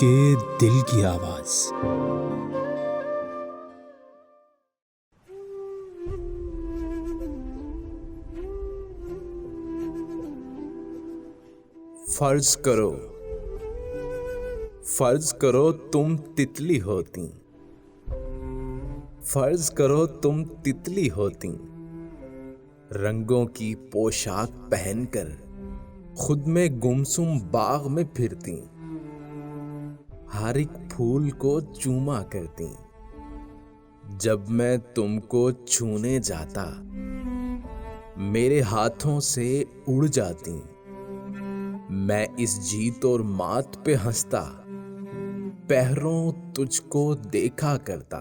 आपके दिल की आवाज। फर्ज करो तुम तितली होती। फर्ज करो तुम तितली होती, रंगों की पोशाक पहनकर खुद में गुमसुम बाग में फिरती, हर एक फूल को चूमा करती। जब मैं तुमको छूने जाता, मेरे हाथों से उड़ जाती। मैं इस जीत और मात पे हंसता, पहरों तुझको देखा करता।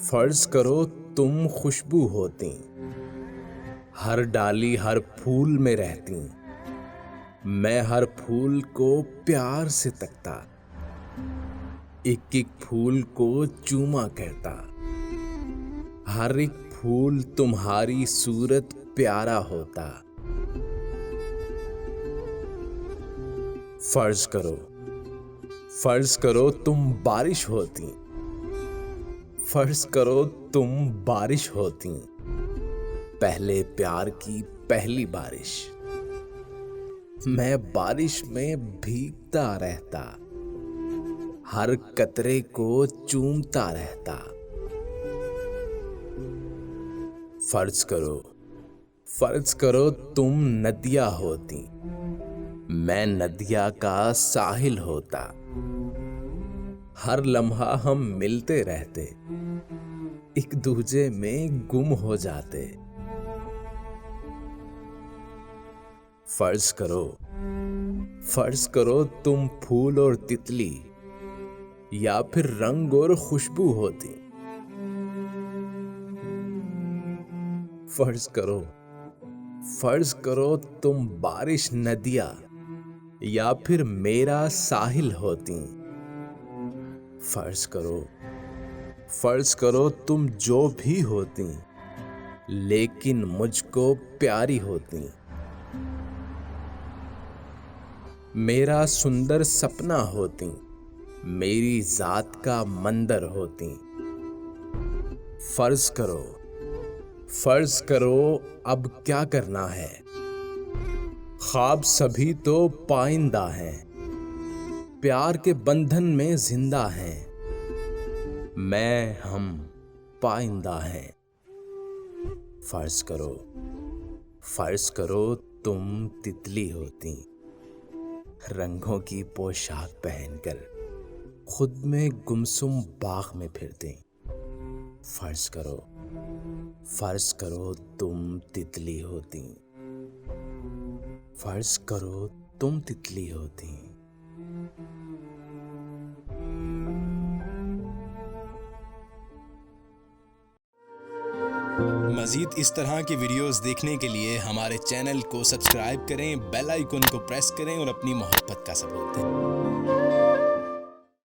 फर्ज करो तुम खुशबू होती, हर डाली हर फूल में रहती। मैं हर फूल को प्यार से तकता, एक एक फूल को चूमा करता। हर एक फूल तुम्हारी सूरत प्यारा होता। फर्ज करो तुम बारिश होती। फर्ज करो तुम बारिश होती, पहले प्यार की पहली बारिश। मैं बारिश में भीगता रहता, हर कतरे को चूमता रहता। फर्ज करो तुम नदियाँ होती, मैं नदिया का साहिल होता। हर लम्हा हम मिलते रहते, एक दूजे में गुम हो जाते। फर्ज करो तुम फूल और तितली, या फिर रंग और खुशबू होती। फर्ज करो तुम बारिश नदिया, या फिर मेरा साहिल होती। फर्ज करो तुम जो भी होती, लेकिन मुझको प्यारी होती। मेरा सुंदर सपना होती, मेरी जात का मंदिर होती। फर्ज करो अब क्या करना है, ख्वाब सभी तो पाइंदा हैं, प्यार के बंधन में जिंदा हैं। हम पाइंदा हैं। फर्ज करो तुम तितली होती, रंगों की पोशाक पहनकर खुद में गुमसुम बाग में फिरती। फर्ज करो तुम तितली होती। फर्ज करो तुम तितली होती। मज़ीद इस तरह की वीडियोस देखने के लिए हमारे चैनल को सब्सक्राइब करें, बेल आइकन को प्रेस करें और अपनी मोहब्बत का सबूत दें।